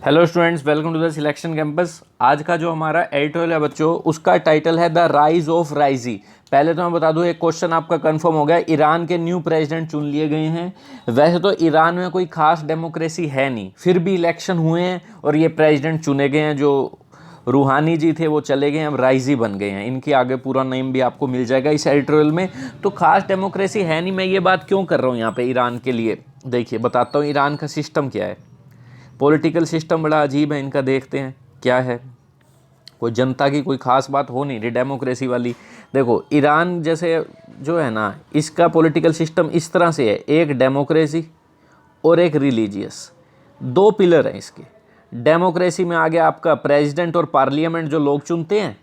Hello students, welcome to the selection campus. आज का जो हमारा एडिटोरियल है बच्चों, उसका टाइटल है द राइज ऑफ राइजी। पहले तो मैं बता दूं, एक क्वेश्चन आपका कंफर्म हो गया, ईरान के न्यू प्रेसिडेंट चुन लिए गए हैं। वैसे तो ईरान में कोई खास डेमोक्रेसी है नहीं, फिर भी इलेक्शन हुए हैं और ये प्रेसिडेंट चुने गए हैं। जो रूहानी जी थे वो चले गए, अब राइजी बन गए हैं। इनकी आगे पूरा नेम भी आपको मिल जाएगा इस एडिटोरियल में। तो खास डेमोक्रेसी है नहीं। मैं ये बात क्यों कर रहा हूँ यहाँ पे ईरान के लिए, देखिए बताता हूँ ईरान का सिस्टम क्या है। पॉलिटिकल सिस्टम बड़ा अजीब है इनका, देखते हैं क्या है। कोई जनता की कोई ख़ास बात हो नहीं रही डेमोक्रेसी वाली। देखो ईरान जैसे जो है ना, इसका पॉलिटिकल सिस्टम इस तरह से है, एक डेमोक्रेसी और एक रिलीजियस, दो पिलर हैं इसके। डेमोक्रेसी में आ गया आपका प्रेसिडेंट और पार्लियामेंट जो लोग चुनते हैं,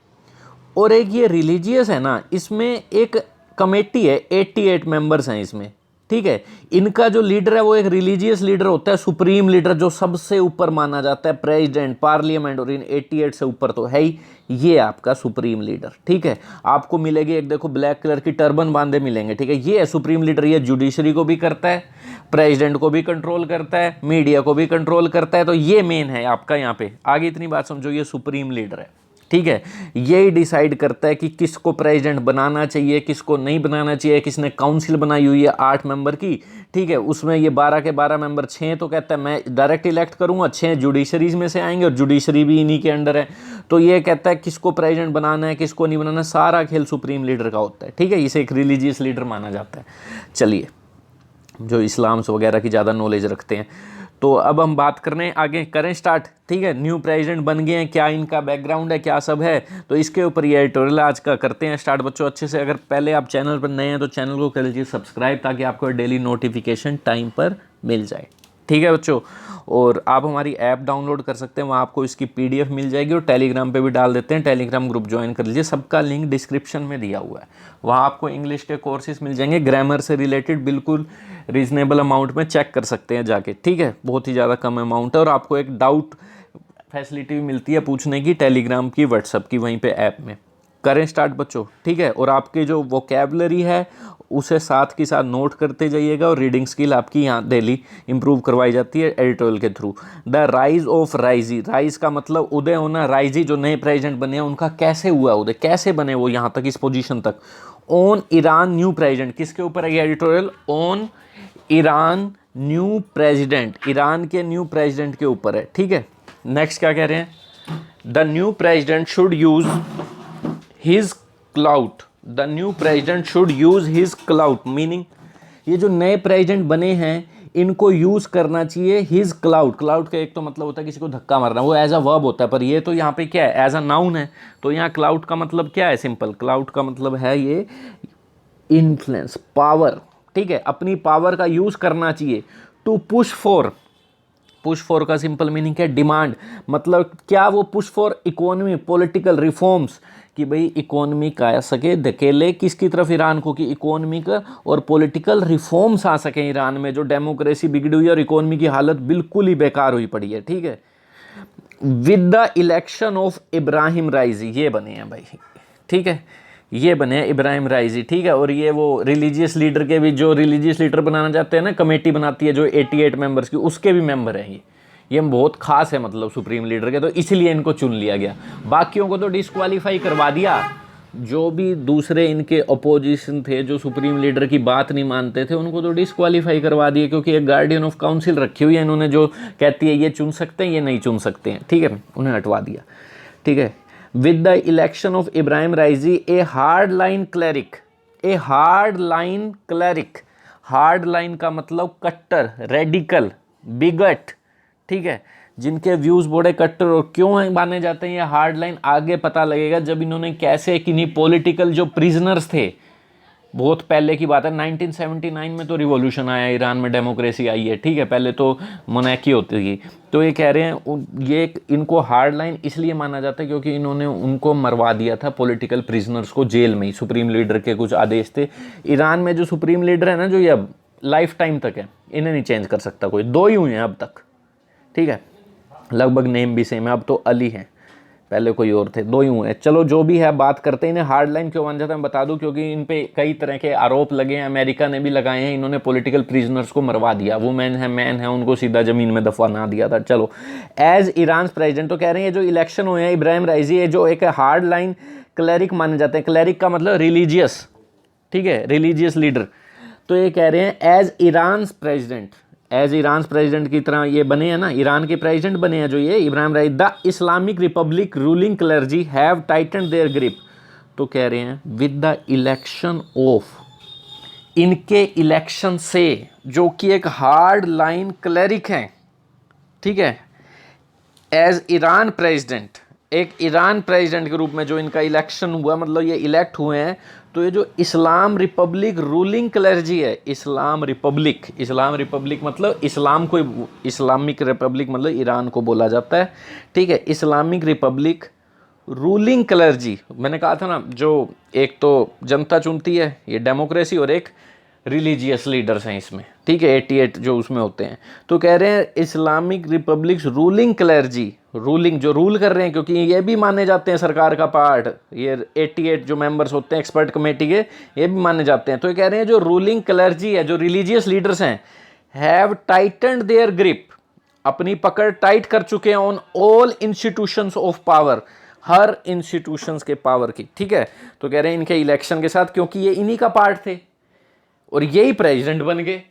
और एक ये रिलीजियस है ना, इसमें एक कमेटी है, 88 मेंबर्स हैं इसमें, ठीक है। इनका जो लीडर है वो एक रिलीजियस लीडर होता है, सुप्रीम लीडर जो सबसे ऊपर माना जाता है। प्रेसिडेंट, पार्लियामेंट और इन 88 से ऊपर तो है ही, ये आपका सुप्रीम लीडर, ठीक है। आपको मिलेगी एक, देखो ब्लैक कलर की टर्बन बांधे मिलेंगे, ठीक है। ये है सुप्रीम लीडर। ये जुडिशरी को भी करता है, प्रेसिडेंट को भी कंट्रोल करता है, मीडिया को भी कंट्रोल करता है। तो ये मेन है आपका यहाँ पे। आगे इतनी बात समझो, ये सुप्रीम लीडर है, ठीक है। यही डिसाइड करता है कि किसको प्रेसिडेंट बनाना चाहिए, किसको नहीं बनाना चाहिए। किसने काउंसिल बनाई हुई है 8 मेंबर की, ठीक है। उसमें ये 12 के 12 मेंबर, 6 तो कहता है मैं डायरेक्ट इलेक्ट करूंगा, 6 जुडिशरीज में से आएंगे और जुडिशरी भी इन्हीं के अंडर है। तो ये कहता है किसको प्रेसिडेंट बनाना है, किसको नहीं बनाना, सारा खेल सुप्रीम लीडर का होता है, ठीक है। इसे एक रिलीजियस लीडर माना जाता है। चलिए, जो इस्लाम्स वगैरह की ज़्यादा नॉलेज रखते हैं। तो अब हम बात करने आगे करें स्टार्ट, ठीक है। न्यू प्रेसिडेंट बन गए हैं, क्या इनका बैकग्राउंड है, क्या सब है, तो इसके ऊपर ये एडिटोरियल आज का करते हैं स्टार्ट बच्चों अच्छे से। अगर पहले आप चैनल पर नए हैं तो चैनल को कर लीजिए सब्सक्राइब, ताकि आपको डेली नोटिफिकेशन टाइम पर मिल जाए, ठीक है बच्चों। और आप हमारी ऐप डाउनलोड कर सकते हैं, वहाँ आपको इसकी PDF मिल जाएगी, और टेलीग्राम पे भी डाल देते हैं। टेलीग्राम ग्रुप ज्वाइन कर लीजिए, सबका लिंक डिस्क्रिप्शन में दिया हुआ है। वहाँ आपको इंग्लिश के कोर्सेज मिल जाएंगे, ग्रामर से रिलेटेड, बिल्कुल रीजनेबल अमाउंट में चेक कर सकते हैं जाके, ठीक है। बहुत ही ज़्यादा कम अमाउंट है, और आपको एक डाउट फैसिलिटी भी मिलती है पूछने की, टेलीग्राम की, व्हाट्सअप की, वहीं पे ऐप में। करें स्टार्ट बच्चों, ठीक है। और आपकी जो वोकैबुलरी है उसे साथ के साथ नोट करते जाइएगा, और रीडिंग स्किल आपकी यहाँ डेली इंप्रूव करवाई जाती है एडिटोरियल के through. The rise of Raisi, rise का मतलब उदय होना। राइजी जो नए प्रेसिडेंट बने हैं उनका कैसे हुआ उदय, कैसे बने वो यहाँ तक, इस पोजीशन तक। ऑन ईरान न्यू प्रेसिडेंट, किसके ऊपर है ये editorial? On Iran new president, Iran के न्यू प्रेसिडेंट के ऊपर है, ठीक है। नेक्स्ट क्या कह रहे हैं? The new president should use his clout, the new president should use his clout, meaning ये जो नए प्रेसिडेंट बने हैं इनको यूज करना चाहिए हिज क्लाउड। क्लाउड का एक तो मतलब होता है किसी को धक्का मारना, वो एज अ वर्ब होता है, पर ये तो यहाँ पे क्या है, एज अ नाउन है। तो यहाँ क्लाउड का मतलब क्या है? सिंपल, क्लाउड का मतलब है ये इन्फ्लुएंस, पावर, ठीक है। अपनी पावर का यूज करना चाहिए। To push for, push for का सिंपल मीनिंग है डिमांड, मतलब क्या वो push for economy, political reforms, कि भाई इकोनॉमी का आ सके धकेले किसकी तरफ, ईरान को, कि इकोनॉमी का और पॉलिटिकल रिफॉर्म्स आ सके ईरान में। जो डेमोक्रेसी बिगड़ी हुई है और इकोनॉमी की हालत बिल्कुल ही बेकार हुई पड़ी है, ठीक है। With the election of Ebrahim Raisi, ये बने हैं भाई, ठीक है, ये बने हैं इब्राहिम राइजी, ठीक है। और ये वो रिलीजियस लीडर के भी, जो रिलीजियस लीडर बनाना चाहते हैं ना, कमेटी बनाती है जो 88 मेंबर्स की, उसके भी मेंबर हैं ये बहुत खास है, मतलब सुप्रीम लीडर के, तो इसलिए इनको चुन लिया गया। बाकियों को तो डिस्क्वालीफाई करवा दिया, जो भी दूसरे इनके अपोजिशन थे, जो सुप्रीम लीडर की बात नहीं मानते थे, उनको तो डिस्क्वालीफाई करवा दिए, क्योंकि एक गार्डियन ऑफ काउंसिल रखी हुई है इन्होंने, जो कहती है ये चुन सकते हैं, ये नहीं चुन सकते हैं, ठीक है, उन्हें हटवा दिया, ठीक है। With the election of Ebrahim Raisi a hard line cleric, a hard line cleric, hard line का मतलब कट्टर, रेडिकल, बिगट, ठीक है, जिनके व्यूज बड़े कट्टर। और क्यों है माने जाते हैं ये हार्ड लाइन, आगे पता लगेगा जब इन्होंने कैसे किन्हीं पॉलिटिकल जो प्रिजनर्स थे, बहुत पहले की बात है, 1979 में तो रिवॉल्यूशन आया ईरान में, डेमोक्रेसी आई है, ठीक है। पहले तो मोनैकी होती थी। तो ये कह रहे हैं ये इनको हार्ड लाइन इसलिए माना जाता है क्योंकि इन्होंने उनको मरवा दिया था, पॉलिटिकल प्रिजनर्स को, जेल में ही। सुप्रीम लीडर के कुछ आदेश थे। ईरान में जो सुप्रीम लीडर है ना, जो ये अब लाइफ टाइम तक है, इन्हें नहीं चेंज कर सकता कोई, 2 ही हुए हैं अब तक, ठीक है। लगभग नेम भी सेम है, अब तो अली हैं, पहले कोई और थे, 2 ही हुए। चलो जो भी है, बात करते हैं इन्हें हार्ड लाइन क्यों मान जाता है मैं बता दूं, क्योंकि इन पे कई तरह के आरोप लगे हैं, अमेरिका ने भी लगाए हैं, इन्होंने पॉलिटिकल प्रिजनर्स को मरवा दिया, वुमेन है मैन है उनको सीधा ज़मीन में दफना दिया था। चलो, एज ईरान प्रेजिडेंट, तो कह रहे हैं जो इलेक्शन हुए हैं इब्राहिम राइजी, ये जो एक हार्ड लाइन क्लैरिक माने जाते हैं, क्लैरिक का मतलब रिलीजियस, ठीक है, रिलीजियस लीडर। तो ये कह रहे हैं as Iran president, as Iran president की तरह ये बने हैं ना, ईरान के प्रेसिडेंट बने हैं जो ये Ebrahim Raisi, the Islamic republic ruling clergy have tighten their grip. तो कह रहे हैं विद द इलेक्शन ऑफ, इनके इलेक्शन से, जो कि एक हार्ड लाइन क्लरिक हैं, ठीक है, एज ईरान प्रेसिडेंट, एक ईरान प्रेसिडेंट के रूप में जो इनका इलेक्शन हुआ, मतलब ये इलेक्ट हुए हैं, तो ये जो इस्लाम रिपब्लिक रूलिंग क्लर्जी है, इस्लाम रिपब्लिक मतलब इस्लाम को, इस्लामिक रिपब्लिक मतलब ईरान को बोला जाता है, ठीक है, इस्लामिक रिपब्लिक रूलिंग क्लर्जी, मैंने कहा था ना, जो एक तो जनता चुनती है ये डेमोक्रेसी, और एक रिलीजियस लीडर्स हैं इसमें, ठीक है, 88 जो उसमें होते हैं। तो कह रहे हैं Islamic republic ruling clergy, ruling जो रूल कर रहे हैं, क्योंकि ये भी माने जाते हैं सरकार का पार्ट, ये 88 जो मेंबर्स होते हैं एक्सपर्ट कमेटी के, ये भी माने जाते हैं। तो ये कह रहे हैं जो रूलिंग क्लर्जी है, जो रिलीजियस लीडर्स हैं, हैव टाइटन्ड देयर ग्रिप, अपनी पकड़ टाइट कर चुके हैं, on all institutions of power, her institutions के पावर की, ठीक है। तो कह रहे हैं इनके इलेक्शन के साथ, क्योंकि ये इन्हीं का पार्ट थे और यही प्रेसिडेंट बन गए।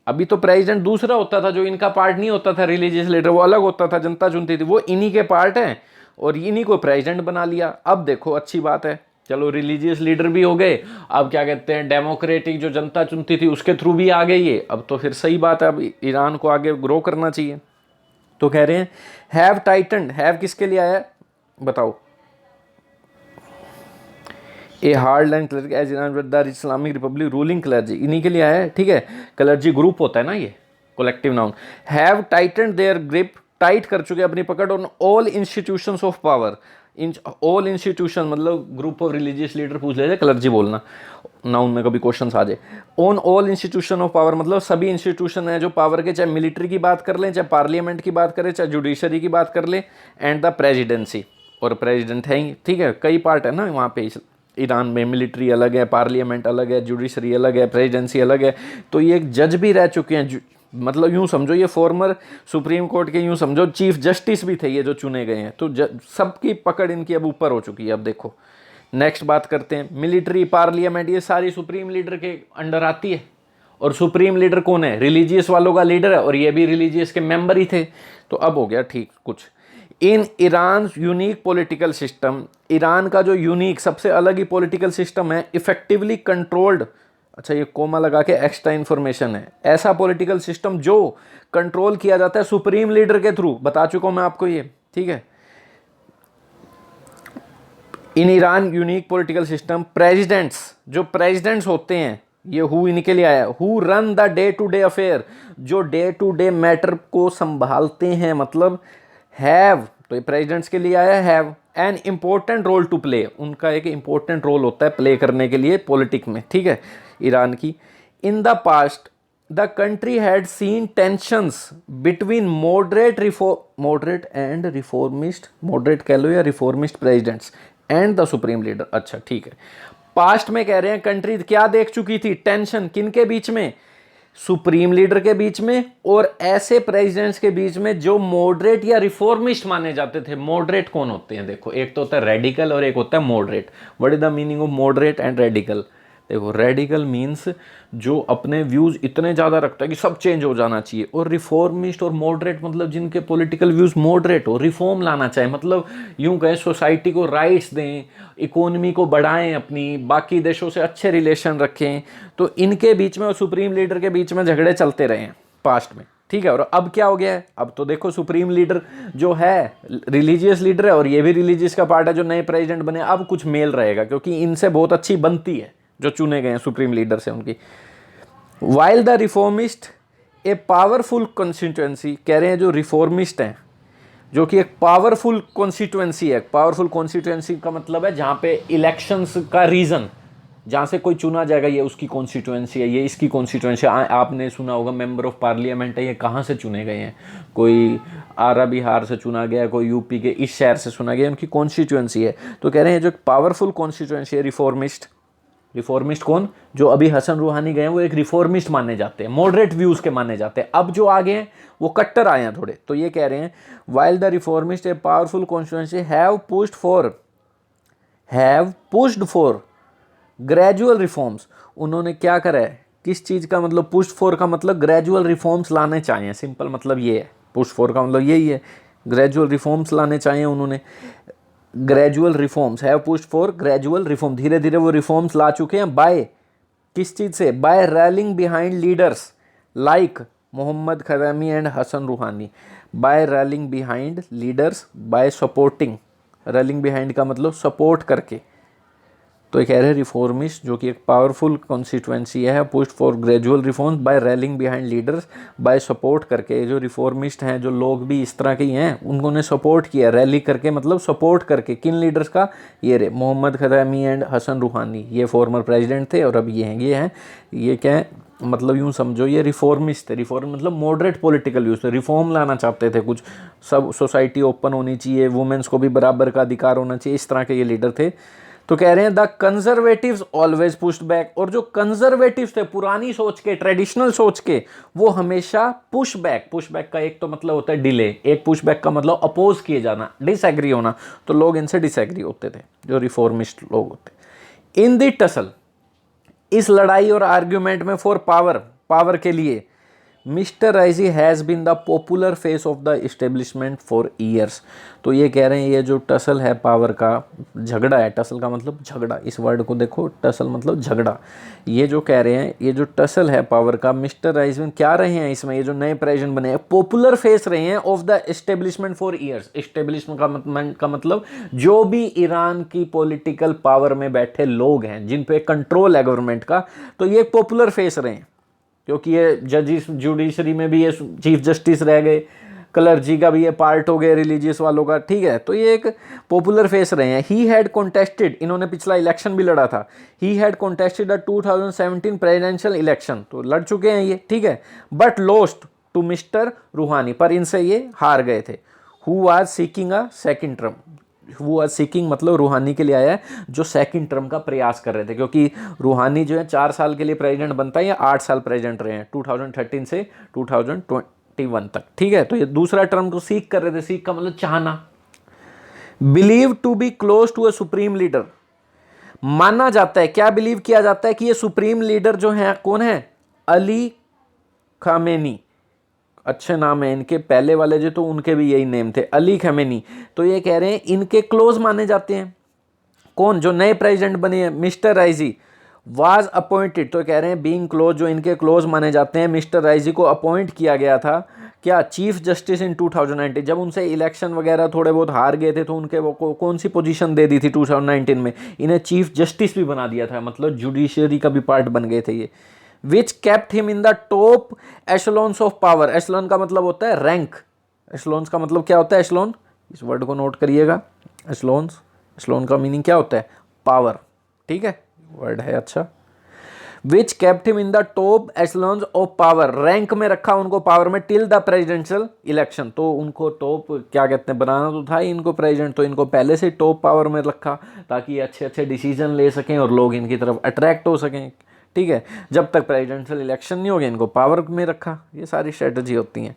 अभी तो प्रेसिडेंट दूसरा होता था जो इनका पार्ट नहीं होता था, रिलीजियस लीडर वो अलग होता था, जनता चुनती थी, वो इन्हीं के पार्ट हैं और इन्हीं को प्रेसिडेंट बना लिया। अब देखो अच्छी बात है, चलो रिलीजियस लीडर भी हो गए, अब क्या कहते हैं डेमोक्रेटिक जो जनता चुनती थी उसके थ्रू भी आ गए ये, अब तो फिर सही बात है, अब ईरान को आगे ग्रो करना चाहिए। तो कह रहे हैं हैव टाइटन्ड, हैव किसके लिए आया बताओ, a hard line clergy as Iran with the Islamic republic ruling clergy, इन्हीं के लिए आया है, ठीक है, क्लर्जी ग्रुप होता है ना ये, collective noun. Have tightened their grip, tight कर चुके अपनी पकड़, on all institutions of power, in all institution मतलब ग्रुप ऑफ रिलीजियस लीडर पूछ ले, क्लर्जी बोलना नाउन में कभी क्वेश्चन आ जाए। On all institution of power मतलब सभी इंस्टीट्यूशन है जो पावर के, चाहे मिलिट्री की बात कर लें, चाहे पार्लियामेंट की बात करें, चाहे जुडिशरी की बात कर लें, एंड द प्रेसिडेंसी, और प्रेसिडेंट है ही, ठीक है, कई पार्ट है ना वहाँ पे ईरान में, मिलिट्री अलग है, पार्लियामेंट अलग है, जुडिशरी अलग है, प्रेसिडेंसी अलग है। तो ये एक जज भी रह चुके हैं, मतलब यूँ समझो ये फॉर्मर सुप्रीम कोर्ट के, यूँ समझो चीफ जस्टिस भी थे ये जो चुने गए हैं। तो सबकी पकड़ इनकी अब ऊपर हो चुकी है। अब देखो नेक्स्ट बात करते हैं, मिलिट्री पार्लियामेंट ये सारी सुप्रीम लीडर के अंडर आती है, और सुप्रीम लीडर कौन है, रिलीजियस वालों का लीडर है, और ये भी रिलीजियस के मेंबर ही थे। तो अब हो गया ठीक कुछ। इन Iran unique political system, Iran का जो यूनिक सबसे अलग ही पॉलिटिकल सिस्टम है, इफेक्टिवली कंट्रोल्ड, अच्छा ये कोमा लगा के एक्स्ट्रा इन्फॉर्मेशन है, ऐसा पॉलिटिकल सिस्टम जो कंट्रोल किया जाता है सुप्रीम लीडर के थ्रू, बता चुका हूं मैं आपको ये, ठीक है। In Iran unique political system, presidents जो प्रेसिडेंट्स होते हैं, ये हु इनके लिए आया, who run the day to day affair, जो डे टू डे मैटर को संभालते हैं, मतलब हैव, तो ये प्रेसिडेंट्स के लिए आया, have an important role to play, उनका एक इम्पोर्टेंट रोल होता है प्ले करने के लिए पॉलिटिक्स में, ठीक है, ईरान की। In the past the country had seen tensions between moderate and reformist, moderate कह लो या reformist presidents and the supreme leader, अच्छा ठीक है। पास्ट में कह रहे हैं कंट्री क्या देख चुकी थी, टेंशन किन के बीच में, सुप्रीम लीडर के बीच में और ऐसे प्रेसिडेंट्स के बीच में जो मॉडरेट या रिफॉर्मिस्ट माने जाते थे। मॉडरेट कौन होते हैं, देखो एक तो होता है रेडिकल और एक होता है moderate. What is the meaning of moderate and radical, देखो रेडिकल मीन्स जो अपने व्यूज़ इतने ज़्यादा रखता है कि सब चेंज हो जाना चाहिए, और रिफॉर्मिस्ट और मॉडरेट मतलब जिनके पॉलिटिकल व्यूज़ मॉडरेट हो, रिफॉर्म लाना चाहे, मतलब यूं कहें सोसाइटी को राइट्स दें, इकोनॉमी को बढ़ाएं, अपनी बाकी देशों से अच्छे रिलेशन रखें। तो इनके बीच में और सुप्रीम लीडर के बीच में झगड़े चलते रहे हैं पास्ट में, ठीक है। और अब क्या हो गया है, अब तो देखो सुप्रीम लीडर जो है रिलीजियस लीडर है और ये भी रिलीजियस का पार्ट है, जो नए प्रेसिडेंट बने, अब कुछ मेल रहेगा क्योंकि इनसे बहुत अच्छी बनती है जो चुने गए हैं सुप्रीम लीडर से उनकी। While the reformist a powerful constituency, कह रहे हैं जो रिफॉर्मिस्ट हैं जो कि एक पावरफुल कॉन्स्टिट्यूएंसी है। पावरफुल कॉन्स्टिट्यूएंसी का मतलब है जहाँ पे इलेक्शंस का रीज़न जहाँ से कोई चुना जाएगा ये उसकी कॉन्स्टिट्यूएंसी है, ये इसकी कॉन्स्टिट्यूएंसी। आपने सुना होगा मेंबर ऑफ पार्लियामेंट है, ये कहाँ से चुने गए हैं, कोई आरा बिहार से चुना गया, कोई यूपी के इस शहर से चुना गया, उनकी कॉन्स्टिट्यूएंसी है। तो कह रहे हैं जो पावरफुल कॉन्स्टिट्यूएंसी है रिफॉर्मिस्ट, रिफॉर्मिस्ट कौन, जो अभी हसन रूहानी गए हैं वो एक रिफॉर्मिस्ट माने जाते हैं, मॉडरेट व्यूज के माने जाते हैं। अब जो आगे हैं वो कट्टर आए हैं थोड़े। तो ये कह रहे हैं while the reformist a powerful constituency have pushed for gradual reforms, उन्होंने क्या करा है, किस चीज़ का मतलब पुश फॉर का मतलब ग्रेजुअल रिफॉर्म्स लाने चाहिए, सिंपल मतलब ये है, पुश फॉर का मतलब यही है, ग्रेजुअल रिफॉर्म्स लाने चाहिए उन्होंने। Gradual reforms have pushed for gradual reform, धीरे धीरे वो रिफॉर्म्स ला चुके हैं। बाय किस चीज़ से, by rallying behind leaders like Mohammad Khatami and Hassan Rouhani, by rallying behind leaders, by supporting, rallying behind का मतलब सपोर्ट करके। तो ये कह रहे हैं रिफॉर्मिस्ट जो कि एक पावरफुल कॉन्स्टिट्यूएंसी है, pushed for gradual reforms by rallying behind leaders, by support करके। जो रिफॉर्मिस्ट हैं, जो लोग भी इस तरह के ही हैं, उन्होंने सपोर्ट किया, रैली करके मतलब सपोर्ट करके। किन लीडर्स का, ये रे मोहम्मद खज़ेमी एंड हसन रूहानी, ये फॉर्मर प्रेसिडेंट थे और अब ये हैं ये क्या है, मतलब यूँ समझो ये रिफॉर्मिस्ट थे। रिफॉर्म मतलब मॉडरेट पॉलिटिकल व्यूज थे, रिफॉर्म लाना चाहते थे कुछ, सब सोसाइटी ओपन होनी चाहिए, वुमेन्स को भी बराबर का अधिकार होना चाहिए, इस तरह के ये लीडर थे। तो कह रहे हैं the conservatives always pushed back, और जो कंजर्वेटिव्स थे पुरानी सोच के, ट्रेडिशनल सोच के, वो हमेशा पुश बैक का एक तो मतलब होता है डिले, एक पुश बैक का मतलब अपोज किए जाना, डिसएग्री होना। तो लोग इनसे डिसएग्री होते थे जो रिफॉर्मिस्ट लोग होते। इन द टसल, इस लड़ाई और आर्ग्यूमेंट में फॉर पावर के लिए, mister Raisi has been the popular face of the establishment for years. तो ये कह रहे हैं ये जो टसल है पावर का, झगड़ा है, टसल का मतलब झगड़ा, इस वर्ड को देखो, टसल मतलब झगड़ा। ये जो कह रहे हैं ये जो टसल है पावर का, मिस्टर राइजी क्या रहे हैं इसमें, ये जो नए प्रेसिडेंट बने हैं पॉपुलर फेस रहे हैं of the establishment for years. Establishment का मतलब जो भी ईरान की पॉलिटिकल पावर में बैठे लोग हैं, जिन पे कंट्रोल है गवर्नमेंट का, तो ये पॉपुलर फेस रहे हैं, क्योंकि ये जजिस जुडिशरी में भी ये चीफ जस्टिस रह गए, क्लर्जी का भी ये पार्ट हो गया, रिलीजियस वालों का, ठीक है। तो ये एक पॉपुलर फेस रहे हैं। ही हैड कॉन्टेस्टेड, इन्होंने पिछला इलेक्शन भी लड़ा था, he had contested the 2017 presidential election, तो लड़ चुके हैं ये, ठीक है, बट लॉस्ट टू मिस्टर रूहानी, पर इनसे ये हार गए थे। Who was seeking a second term, वो सीकिंग मतलब रूहानी के लिए आया है जो सेकंड टर्म का प्रयास कर रहे थे, क्योंकि रूहानी जो है 4 साल के लिए प्रेसिडेंट बनता है, या 8 साल प्रेसिडेंट रहे हैं 2013 से 2021 तक, ठीक है। तो ये दूसरा टर्म को सीख कर रहे थे, सीख का मतलब चाहना। Believe to be close to a supreme leader, माना जाता है, क्या बिलीव किया जाता है कि ये सुप्रीम लीडर जो है कौन है, अली खामेनी, अच्छे नाम है इनके, पहले वाले जो तो उनके भी यही नेम थे, अली खमेनी। तो ये कह रहे हैं इनके क्लोज माने जाते हैं। कौन, जो नए प्रेसिडेंट बने हैं, मिस्टर राइजी वाज अपॉइंटेड, तो कह रहे हैं बीइंग क्लोज, जो इनके क्लोज माने जाते हैं, मिस्टर राइजी को अपॉइंट किया गया था क्या, चीफ जस्टिस इन 2019। जब उनसे इलेक्शन वगैरह थोड़े बहुत हार गए थे तो उनके वो कौन सी पोजीशन दे दी थी 2019 में, इन्हें चीफ जस्टिस भी बना दिया था, मतलब जुडिशरी का भी पार्ट बन गए थे ये। Which kept him in the top echelons of power, echelon का मतलब होता है रैंक, एशलोन्स का मतलब क्या होता है, एशलोन, इस वर्ड को नोट करिएगा, एशलोन्स, एशलोन का मीनिंग क्या होता है, पावर, ठीक है, वर्ड है अच्छा। Which kept him in the top echelons of power, rank में रखा उनको पावर में, टिल द प्रेसिडेंशियल इलेक्शन, तो उनको टॉप क्या कहते हैं, बनाना तो था ही इनको प्रेसिडेंट, तो इनको पहले से टॉप पावर में रखा ताकि अच्छे अच्छे डिसीजन ले सकें और लोग इनकी तरफ अट्रैक्ट हो सकें, ठीक है। जब तक प्रेसिडेंशियल इलेक्शन नहीं हो गया इनको पावर में रखा, ये सारी स्ट्रेटजी होती हैं।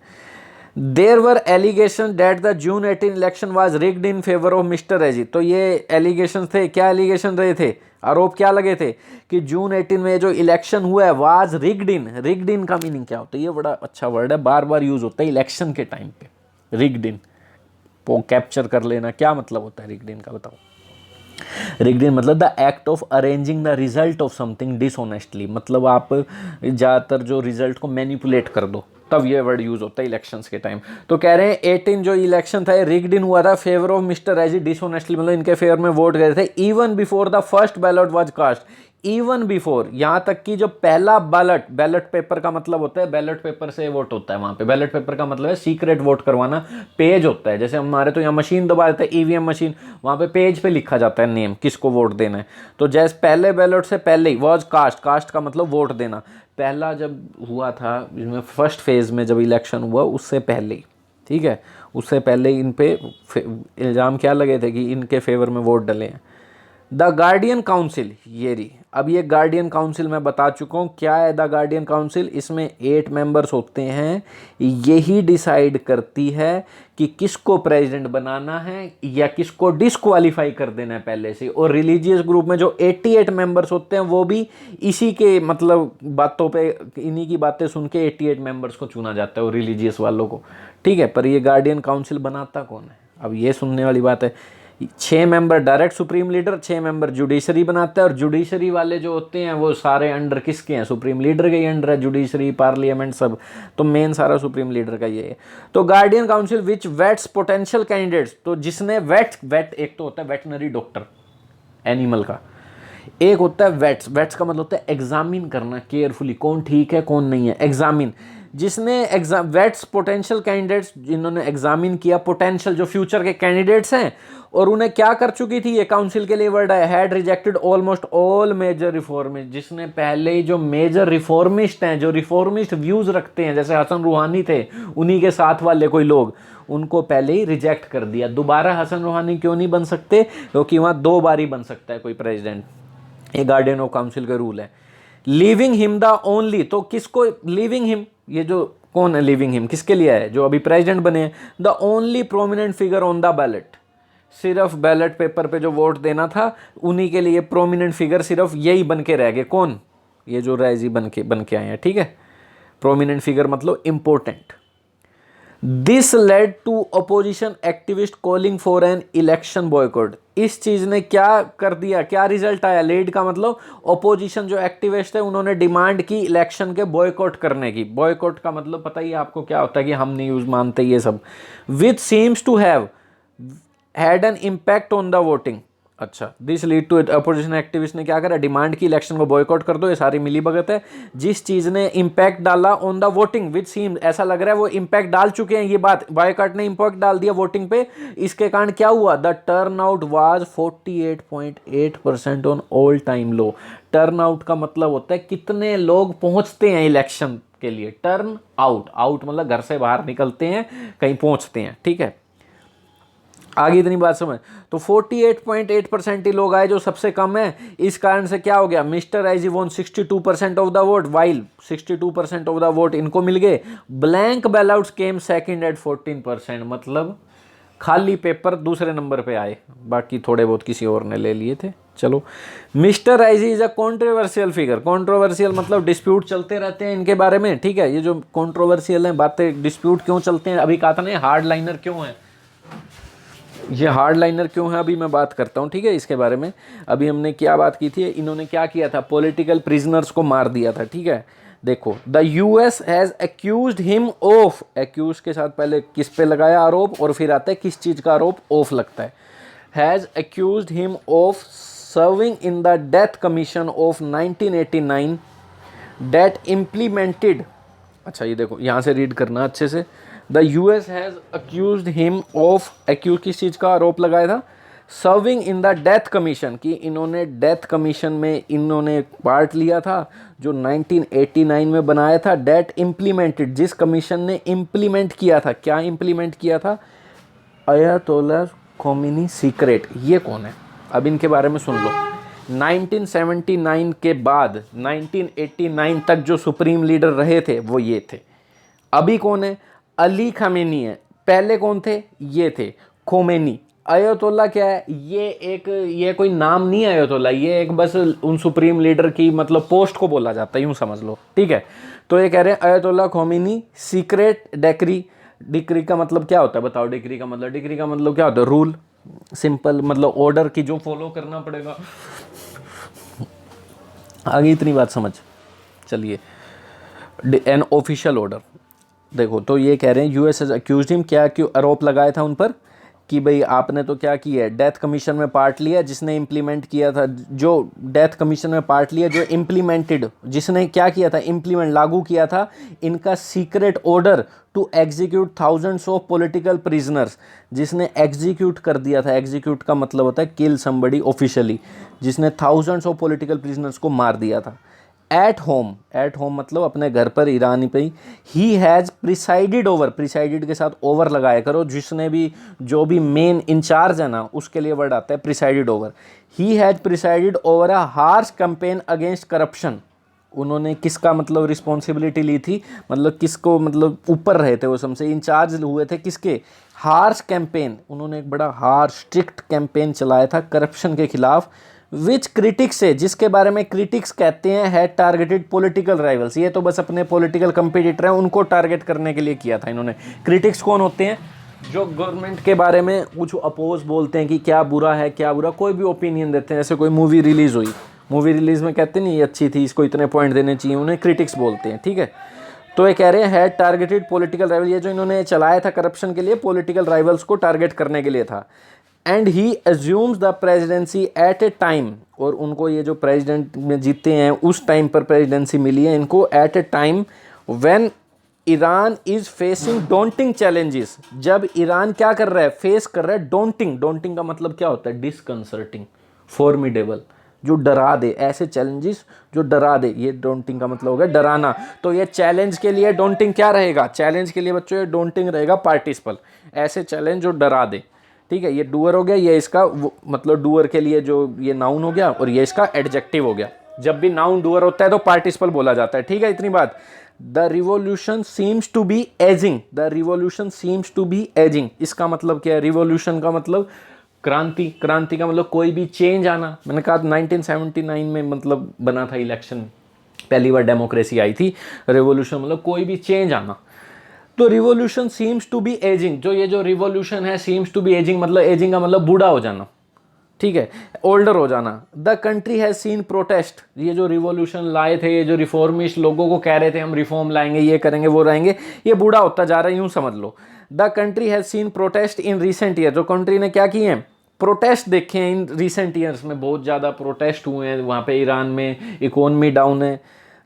There were allegation that the June 18 election was rigged in favour of mister Raisi, तो ये एलिगेशन थे, क्या एलिगेशन रहे थे, आरोप क्या लगे थे कि जून 18 में जो इलेक्शन हुआ है वाज रिग्ड इन, रिग्ड इन का मीनिंग क्या होता है, ये बड़ा अच्छा वर्ड है, बार बार यूज होता है इलेक्शन के टाइम पे, रिग्ड इन, वो कैप्चर कर लेना, क्या मतलब होता है रिग्ड इन का, बताओ। रिग्ड इन मतलब the act of arranging the result of something dishonestly, मतलब आप ज़्यादातर जो रिजल्ट को मैनिपुलेट कर दो, तब ये वर्ड यूज होता है इलेक्शंस के टाइम। तो कह रहे हैं 18 जो इलेक्शन था रिग्ड इन हुआ था favour of mister Raisi dishonestly, मतलब इनके फेवर में वोट गए थे, even before the first ballot was cast, even before, यहाँ तक कि जो पहला बैलेट पेपर का मतलब होता है, बैलेट पेपर से वोट होता है वहाँ पे, बैलेट पेपर का मतलब है सीक्रेट वोट करवाना, पेज होता है, जैसे हमारे तो यहाँ मशीन दबा देते हैं ईवीएम मशीन, वहाँ पे पेज पे लिखा जाता है नेम, किसको वोट देना है। तो जैसे पहले बैलेट से पहले ही वॉज कास्ट का मतलब वोट देना, पहला जब हुआ था इसमें फर्स्ट फेज में जब इलेक्शन हुआ उससे पहले ही, ठीक है, उससे पहले इन पे इल्ज़ाम क्या लगे थे कि इनके फेवर में वोट डले हैं। द गार्डियन काउंसिल, ये रही, अब ये गार्डियन काउंसिल मैं बता चुका हूँ क्या है। द गार्डियन काउंसिल, इसमें 8 मेंबर्स होते हैं, यही डिसाइड करती है कि किसको प्रेसिडेंट बनाना है या किसको डिस्क्वालीफाई कर देना है पहले से। और रिलीजियस ग्रुप में जो 88 मेंबर्स होते हैं वो भी इसी के मतलब बातों पे, इन्हीं की बातें सुन के 88 मेंबर्स को चुना जाता है, और रिलीजियस वालों को, ठीक है। पर ये गार्डियन काउंसिल बनाता कौन है, अब ये सुनने वाली बात है। 6 member direct supreme leader, 6 member judiciary बनाता है, और जुडिशरी वाले जो होते हैं वो सारे अंडर किसके हैं, सुप्रीम लीडर के ही अंडर है, जुडिशरी पार्लियामेंट सब, तो मेन सारा सुप्रीम लीडर का ये है। तो गार्डियन काउंसिल विच वेट्स पोटेंशियल कैंडिडेट्स, तो जिसने वेट एक तो होता है वेटनरी डॉक्टर एनिमल का, एक होता है वेट्स का मतलब होता है एग्जामिन करना केयरफुली, कौन ठीक है कौन नहीं है, एग्जामिन, जिसने वेट्स पोटेंशियल कैंडिडेट्स, जिन्होंने एग्जामिन किया पोटेंशियल जो फ्यूचर के कैंडिडेट्स हैं, और उन्हें क्या कर चुकी थी ये काउंसिल के लिए वर्ड है, had rejected almost all major reformist, जिसने पहले जो मेजर रिफॉर्मिस्ट हैं, जो रिफॉर्मिस्ट व्यूज रखते हैं, जैसे हसन रूहानी थे, उन्हीं के साथ वाले कोई लोग, उनको पहले ही रिजेक्ट कर दिया। दोबारा हसन रूहानी क्यों नहीं बन सकते, क्योंकि वहाँ 2 बार ही बन सकता है कोई प्रेसिडेंट, ये गार्डियन ऑफ काउंसिल का रूल है। लिविंग हिम द ओनली, तो किसको लिविंग हिम, ये जो कौन है लिविंग हिम, किसके लिए है, जो अभी प्रेसिडेंट बने हैं, the only prominent figure on the ballot, सिर्फ बैलेट पेपर पे जो वोट देना था उन्हीं के लिए प्रोमिनेंट फिगर सिर्फ यही बन के रह गए, कौन, ये जो राइजी बन के आए हैं, ठीक है, प्रोमिनेंट फिगर मतलब important. This led to opposition activist calling for an election boycott, इस चीज ने क्या कर दिया, क्या रिजल्ट आया, लेड का मतलब अपोजिशन जो एक्टिविस्ट है उन्होंने डिमांड की इलेक्शन के बॉयकॉट करने की। बॉयकॉट का मतलब पता ही आपको क्या होता है कि हम नहीं यूज मानते ये सब। Which seems to have had an impact on the voting, अच्छा, this lead to opposition activist ने क्या करा, डिमांड की इलेक्शन को बॉयकॉट कर दो, ये सारी मिली भगत है। जिस चीज ने इम्पैक्ट डाला ऑन द वोटिंग, विच सीम, ऐसा लग रहा है वो इम्पैक्ट डाल चुके हैं, ये बात बॉयकॉट ने इम्पैक्ट डाल दिया वोटिंग पे, इसके कारण क्या हुआ, the turn out was 48.8% on all time low. Turn out का मतलब होता है कितने लोग पहुंचते हैं इलेक्शन के लिए, टर्न आउट मतलब घर से बाहर निकलते हैं, कहीं पहुंचते हैं, ठीक है। आगे इतनी बात समझ, तो 48.8% ही लोग आए, जो सबसे कम है। इस कारण से क्या हो गया, mister Raisi won 62% of the vote, while 62% of the vote इनको मिल गए। Blank ballots came second at 14%, मतलब खाली पेपर दूसरे नंबर पे आए, बाकी थोड़े बहुत किसी और ने ले लिए थे। चलो, mister Raisi is a controversial figure, controversial मतलब डिस्प्यूट चलते रहते हैं इनके बारे में, ठीक है। ये जो कॉन्ट्रोवर्शियल हैं बातें, डिस्प्यूट क्यों चलते हैं, अभी कहा था ना हार्ड लाइनर क्यों है, ये हार्ड लाइनर क्यों है, अभी मैं बात करता हूँ, ठीक है, इसके बारे में। अभी हमने क्या बात की थी, इन्होंने क्या किया था, पॉलिटिकल प्रिजनर्स को मार दिया था, ठीक है। देखो, the US has accused him of, accuse के साथ पहले किस पे लगाया आरोप, और फिर आता है किस चीज का आरोप ऑफ लगता है, has accused him of serving in the death commission of 1989 that implemented, अच्छा ये देखो यहाँ से रीड करना अच्छे से। The US has accused him of, accuse किस चीज़ का आरोप लगाया था, serving in the death commission, कि इन्होंने डेथ कमीशन में इन्होंने पार्ट लिया था जो 1989 में बनाया था, डेट इम्प्लीमेंटेड, जिस कमीशन ने इम्प्लीमेंट किया था, क्या इम्प्लीमेंट किया था, अयतोल्ला खोमेनी सीक्रेट। ये कौन है, अब इनके बारे में सुन लो। 1979 के बाद 1989 तक जो सुप्रीम लीडर रहे थे वो ये थे। अभी कौन है, अली खामेनी है। पहले कौन थे, ये थे खोमेनी। अयतोल्ला क्या है, ये कोई नाम नहीं है अयतोल्ला, ये एक बस उन सुप्रीम लीडर की मतलब पोस्ट को बोला जाता है, यूं समझ लो, ठीक है। तो ये कह रहे हैं अयतोल्ला खोमेनी सीक्रेट डेक्री, डिक्री का मतलब क्या होता है बताओ, डिक्री का मतलब क्या होता है, रूल, सिंपल मतलब ऑर्डर की जो फॉलो करना पड़ेगा। आगे इतनी बात समझ, चलिए, एन ऑफिशियल ऑर्डर। देखो, तो ये कह रहे हैं यूएस हैज अक्यूज्ड हिम, क्या क्यों आरोप लगाया था उन पर, कि भाई आपने तो क्या किया है, डेथ कमीशन में पार्ट लिया, जिसने इम्प्लीमेंट किया था, जो डेथ कमीशन में पार्ट लिया, जो इम्प्लीमेंटेड, जिसने क्या किया था, इम्प्लीमेंट लागू किया था इनका secret order to execute thousands of political prisoners, जिसने एग्जीक्यूट कर दिया था, एग्जीक्यूट का मतलब होता है किल समबडी ऑफिशियली, जिसने थाउजेंड्स ऑफ पॉलिटिकल प्रिजनर्स को मार दिया था। एट होम मतलब अपने घर पर, ईरानी पे he has presided over, presided के साथ ओवर लगाया करो, जिसने भी, जो भी मेन इंचार्ज है ना, उसके लिए वर्ड आता है presided over. He has presided over a harsh campaign against corruption. उन्होंने किसका मतलब रिस्पॉन्सिबिलिटी ली थी, मतलब किसको, मतलब ऊपर रहे थे वो सबसे, इंचार्ज हुए थे किसके, हार्श कैंपेन। उन्होंने एक बड़ा हार्श स्ट्रिक्ट कैंपेन चलाया था करप्शन के खिलाफ, विच क्रिटिक्स है, जिसके बारे में क्रिटिक्स कहते हैं है टारगेटेड पॉलिटिकल राइवल्स। ये तो बस अपने पॉलिटिकल कंपटीटर हैं, उनको टारगेट करने के लिए किया था इन्होंने। क्रिटिक्स कौन होते हैं, जो गवर्नमेंट के बारे में कुछ अपोज बोलते हैं कि क्या बुरा है, क्या बुरा, कोई भी ओपिनियन देते हैं। जैसे कोई मूवी रिलीज़ हुई, मूवी रिलीज़ में कहते नहीं ये अच्छी थी, इसको इतने पॉइंट देने चाहिए, उन्हें क्रिटिक्स बोलते हैं, ठीक है। तो ये कह रहे हैं टारगेटेड पॉलिटिकल राइवल, ये जो इन्होंने चलाया था करप्शन के लिए, पॉलिटिकल राइवल्स को टारगेट करने के लिए था। And he assumes the presidency at a time, और उनको ये जो प्रेसिडेंट में जीते हैं उस टाइम पर प्रेसिडेंसी मिली है इनको, at a time when Iran is facing daunting challenges, जब ईरान क्या कर रहा है, फेस कर रहा है डोंटिंग। डोंटिंग का मतलब क्या होता है, डिसकंसर्टिंग, फॉर्मिडेबल, जो डरा दे, ऐसे चैलेंजेस जो डरा दे, ये डोंटिंग का मतलब हो गया डराना। तो ये चैलेंज के लिए डोंटिंग क्या रहेगा, चैलेंज के लिए बच्चों ये डोंटिंग रहेगा पार्टिसिपल, ऐसे चैलेंज जो डरा दे, ठीक है। ये डूअर हो गया, ये इसका मतलब डूअर के लिए जो ये नाउन हो गया, और ये इसका एडजेक्टिव हो गया। जब भी नाउन डूअर होता है तो पार्टिसिपल बोला जाता है, ठीक है, इतनी बात। The revolution seems to be ageing, the revolution seems to be ageing, इसका मतलब क्या है, रिवोल्यूशन का मतलब क्रांति, क्रांति का मतलब कोई भी चेंज आना। मैंने कहा 1979 में मतलब बना था इलेक्शन, पहली बार डेमोक्रेसी आई थी। रिवोल्यूशन मतलब कोई भी चेंज आना। तो revolution seems to be ageing, जो ये जो रिवोल्यूशन है सीम्स टू बी एजिंग, मतलब एजिंग का मतलब बूढ़ा हो जाना, ठीक है, ओल्डर हो जाना। The country has seen protest, ये जो रिवोल्यूशन लाए थे, ये जो रिफॉर्मिस्ट लोगों को कह रहे थे हम रिफॉर्म लाएंगे, ये करेंगे, वो रहेंगे, ये बूढ़ा होता जा रहा है, यूं समझ लो। The country has seen protest in recent year, जो कंट्री ने क्या किए हैं, प्रोटेस्ट देखे हैं इन रिसेंट ईयर्स में, बहुत ज़्यादा प्रोटेस्ट हुए हैं वहाँ पे ईरान में, इकोनॉमी डाउन है।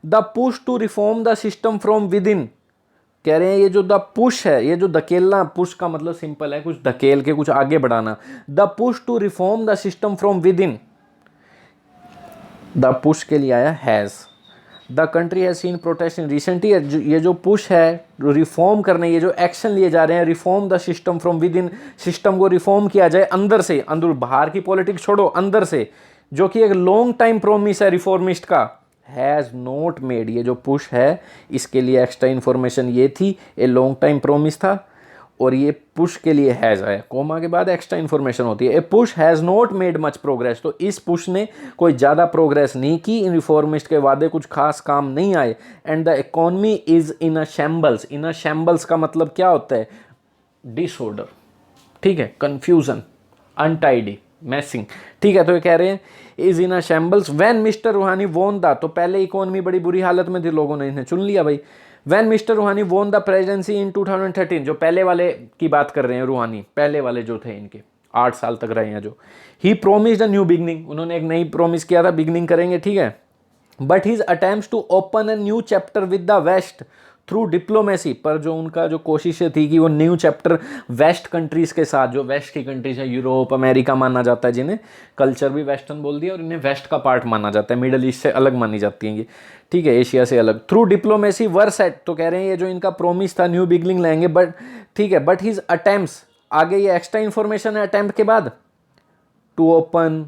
The push to reform the system from within, कह रहे हैं ये जो द पुश है, ये जो धकेलना, पुश का मतलब सिंपल है, कुछ धकेल के कुछ आगे बढ़ाना। The push to reform the system from within, the push के लिए आया has. The country has seen protest in recent year, ये जो पुश है रिफॉर्म करने, ये जो एक्शन लिए जा रहे हैं, reform the system from with in, system को रिफॉर्म किया जाए अंदर से, अंदर, बाहर की पॉलिटिक्स छोड़ो, अंदर से, जो कि एक लॉन्ग टाइम प्रोमिस है रिफॉर्मिस्ट का, हैज़ नॉट मेड। ये जो पुश है इसके लिए एक्स्ट्रा इन्फॉर्मेशन ये थी, ये लॉन्ग टाइम प्रोमिस था, और ये पुश के लिए हैज़ आया, कोमा के बाद एक्स्ट्रा इन्फॉर्मेशन होती है। A push has not made much progress, तो इस पुश ने कोई ज़्यादा प्रोग्रेस नहीं की, इन रिफॉर्मिस्ट के वादे कुछ खास काम नहीं आए। And the economy is in a shambles, in a shambles का मतलब क्या होता है, डिसऑर्डर, ठीक है, कन्फ्यूज़न, अनटाइडी, मैसिंग, ठीक है। तो ये कह रहे हैं is in a shambles when mister रूहानी वोन दा, तो पहले इकोनॉमी बड़ी बुरी हालत में थी, लोगों ने इन्हें चुन लिया भाई। व्हेन मिस्टर रूहानी वोन द प्रेसिडेंसी इन 2013, जो पहले वाले की बात कर रहे हैं रूहानी, पहले वाले जो थे इनके 8 साल तक रहे हैं जो, ही प्रोमिस्ड अ न्यू बिगनिंग, उन्होंने एक नई प्रोमिस किया था, बिगनिंग करेंगे, ठीक है। But his attempts to open a new chapter with the west through diplomacy, पर जो उनका जो कोशिशें थी कि वो न्यू चैप्टर वेस्ट कंट्रीज़ के साथ, जो वेस्ट की कंट्रीज है, यूरोप, अमेरिका माना जाता है, जिन्हें कल्चर भी वेस्टर्न बोल दिया और इन्हें वेस्ट का पार्ट माना जाता है, मिडल ईस्ट से अलग मानी जाती हैं ये, ठीक है, एशिया से अलग। थ्रू डिप्लोमेसी वर सेट, तो कह रहे हैं ये जो इनका प्रोमिस था न्यू बिगनिंग लाएंगे, बट ठीक है, बट हिज अटेम्प्ट्स, आगे ये एक्स्ट्रा इन्फॉर्मेशन है अटेम्प्ट के बाद, टू ओपन,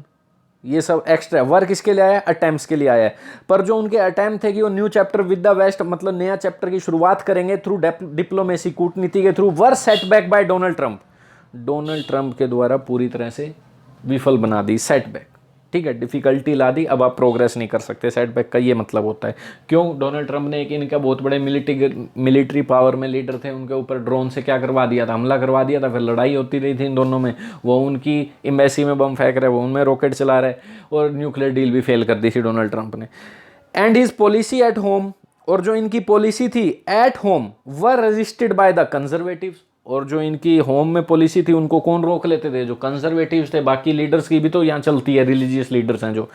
ये सब एक्स्ट्रा वर्क किसके लिए आया है, अटेम्प्ट्स के लिए आया है। पर जो उनके अटेम्प्ट थे कि वो new chapter with the west, मतलब नया चैप्टर की शुरुआत करेंगे थ्रू डिप्लोमेसी, कूटनीति के through, were setback by Donald Trump, Donald Trump के द्वारा पूरी तरह से विफल बना दी, सेटबैक, ठीक है, डिफिकल्टी ला दी, अब आप प्रोग्रेस नहीं कर सकते, सेटबैक का ये मतलब होता है। क्यों, डोनाल्ड ट्रंप ने एक इनका बहुत बड़े मिलिट्री पावर में लीडर थे, उनके ऊपर ड्रोन से क्या करवा दिया था, हमला करवा दिया था, फिर लड़ाई होती रही थी इन दोनों में, वो उनकी एम्बेसी में बम फेंक रहे, वो उनमें रॉकेट चला रहे, और न्यूक्लियर डील भी फेल कर दी थी डोनाल्ड ट्रंप ने। And his policy at home, और जो इनकी पॉलिसी थी at home were रजिस्टेड by the conservatives, और जो इनकी होम में पॉलिसी थी उनको कौन रोक लेते थे? जो कंजर्वेटिव्स थे। बाकी लीडर्स की भी तो यहाँ चलती है, रिलीजियस लीडर्स हैं जो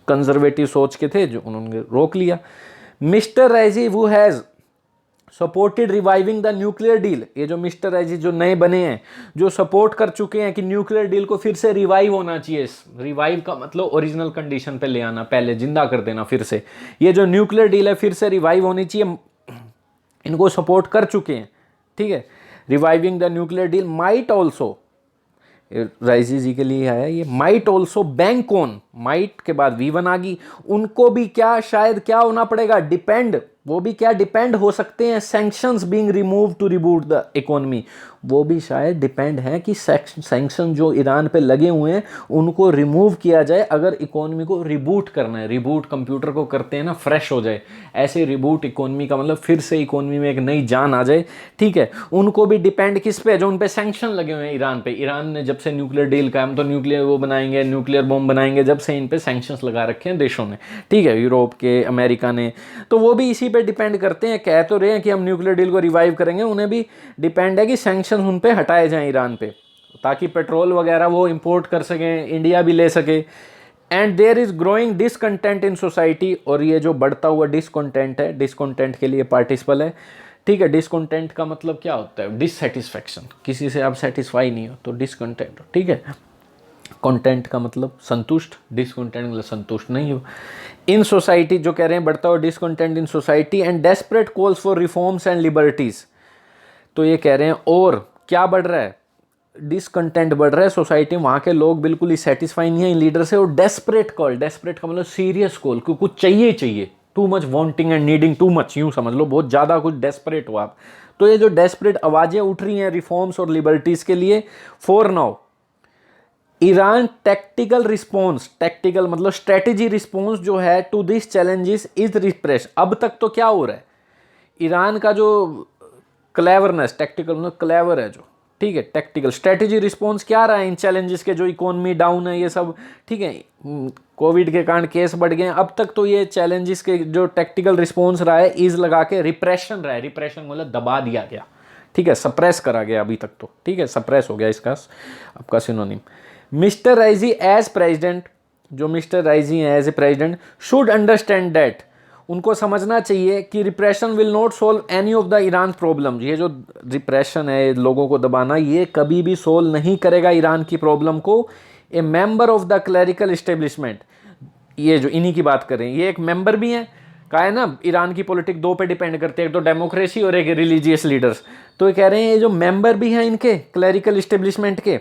कंजर्वेटिव सोच के थे, जो उन्होंने रोक लिया। मिस्टर राइजी वो has supported reviving the nuclear deal. ये जो मिस्टर राइजी जो नए बने हैं, जो सपोर्ट कर चुके हैं कि न्यूक्लियर डील को फिर से रिवाइव होना चाहिए। रिवाइव का मतलब ओरिजिनल कंडीशन पे ले आना, पहले जिंदा कर देना फिर से। ये जो न्यूक्लियर डील है फिर से रिवाइव होनी चाहिए, इनको सपोर्ट कर चुके हैं, ठीक है। Reviving the nuclear deal might also, Raisi ji के लिए है ये, might also bank on, might के बाद V1 आ गई, उनको भी क्या शायद क्या होना पड़ेगा, डिपेंड, वो भी क्या डिपेंड हो सकते हैं, sanctions being remove to reboot the economy. वो भी शायद डिपेंड है कि सैंक्शन जो ईरान पे लगे हुए हैं उनको रिमूव किया जाए, अगर इकोनॉमी को रिबूट करना है। रिबूट कंप्यूटर को करते हैं ना, फ्रेश हो जाए, ऐसे रिबूट इकोनॉमी का मतलब फिर से इकोनॉमी में एक नई जान आ जाए, ठीक है। उनको भी डिपेंड किस पे, जो उन पे सैंक्शन लगे हुए हैं ईरान पे। ईरान ने जब से न्यूक्लियर डील का, हम तो न्यूक्लियर वो बनाएंगे, न्यूक्लियर बॉम्ब बनाएंगे, जब से इन पे सैंक्शंस लगा रखे हैं देशों ने, ठीक है, यूरोप के, अमेरिका ने, तो वो भी इसी पे डिपेंड करते हैं। कह तो रहे हैं कि हम न्यूक्लियर डील को रिवाइव करेंगे, उन्हें भी डिपेंड है कि सैंक्शन उन पे हटाए जाएं ईरान पे, ताकि पेट्रोल वगैरह वो इंपोर्ट कर सकें, इंडिया भी ले सके। And there is growing discontent in society, और ये जो बढ़ता हुआ डिसकंटेंट है, डिसकंटेंट के लिए पार्टिसिपल है, ठीक है। डिसकंटेंट का मतलब क्या होता है? डिससेटिस्फैक्शन, किसी से आप सेटिस्फाई नहीं हो तो डिसकंटेंट, ठीक है। कंटेंट का मतलब संतुष्ट, डिसकंटेंट मतलब संतुष्ट नहीं हो। इन सोसाइटी जो कह रहे हैं बढ़ता हुआ discontent in society and desperate calls for reforms and liberties. तो ये कह रहे हैं और क्या बढ़ रहा है? डिसकंटेंट बढ़ रहा है सोसाइटी, वहाँ के लोग बिल्कुल ही सेटिस्फाई नहीं है इन लीडर से। और डेस्परेट कॉल, डेस्परेट का मतलब सीरियस कॉल, क्योंकि कुछ चाहिए चाहिए, too much wanting and needing too much, यूँ समझ लो, बहुत ज़्यादा कुछ डेस्परेट हो आप। तो ये जो डेस्परेट आवाज़ें उठ रही हैं रिफॉर्म्स और लिबर्टीज़ के लिए, for now Iran tactical response, tactical मतलब स्ट्रेटेजी रिस्पॉन्स जो है to this challenges is repress. अब तक तो क्या हो रहा है, ईरान का जो क्लेवरनेस, टैक्टिकल मतलब क्लेवर है जो, ठीक है, टैक्टिकल स्ट्रेटेजी रिस्पॉन्स क्या रहा है इन चैलेंजेस के, जो इकोनॉमी डाउन है ये सब, ठीक है, कोविड के कारण केस बढ़ गए हैं। अब तक तो ये चैलेंजेस के जो टैक्टिकल रिस्पॉन्स रहा है, इज लगा के रिप्रेशन रहा है। रिप्रेशन मतलब दबा दिया गया, ठीक है, सप्रेस करा गया अभी तक तो, ठीक है, सप्रेस हो गया इसका आपका synonym. Mister Raisi as president, जो मिस्टर राइजी हैं as a president, should understand that, उनको समझना चाहिए कि repression will not solve any of the Iran problem. ये जो रिप्रेशन है, लोगों को दबाना, ये कभी भी सोल्व नहीं करेगा ईरान की प्रॉब्लम को। ए member of the clerical establishment, ये जो इन्हीं की बात कर रहे हैं, ये एक मेंबर भी हैं, कहा है ना ईरान की पॉलिटिक दो पे डिपेंड करती है, एक तो डेमोक्रेसी और एक रिलीजियस लीडर्स। तो ये कह रहे हैं ये जो मेंबर भी हैं इनके क्लरिकल इस्टेब्लिशमेंट के,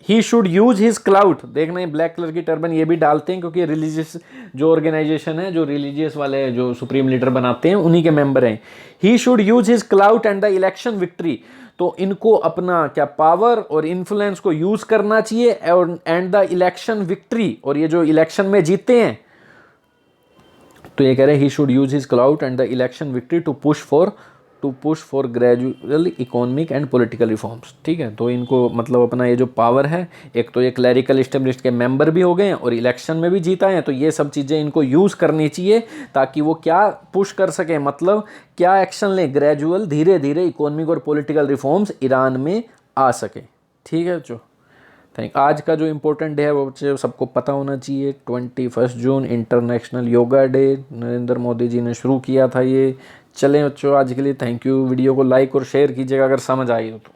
ही शुड यूज हिज क्लाउड, देखना ये ब्लैक कलर की टर्बन ये भी डालते हैं क्योंकि रिलीजियस जो ऑर्गेनाइजेशन है, जो रिलीजियस वाले जो सुप्रीम लीडर बनाते हैं उन्हीं के मेंबर हैं। He should use his clout and the election victory, तो इनको अपना क्या पावर और इन्फ्लुएंस को यूज करना चाहिए, और एंड द इलेक्शन विक्ट्री, और ये जो इलेक्शन में जीते हैं, तो ये कह रहे हैं he should use his clout and the election victory to push for gradual economic and political reforms, ठीक है। तो इनको मतलब अपना ये जो पावर है, एक तो ये क्लरिकल इस्टेब्लिश्ड के मेंबर भी हो गए हैं और इलेक्शन में भी जीता है, तो ये सब चीज़ें इनको यूज़ करनी चाहिए ताकि वो क्या पुश कर सकें, मतलब क्या एक्शन लें, ग्रेजुअल धीरे धीरे इकोनॉमिक और पॉलिटिकल रिफॉर्म्स ईरान में आ सके, ठीक है। जो आज का जो इम्पोर्टेंट डे है वो सबको पता होना चाहिए, 21 जून international yoga day, Narendra Modi ji ने शुरू किया था ये। चलें बच्चों, आज के लिए थैंक यू। वीडियो को लाइक और शेयर कीजिएगा अगर समझ आई हो तो।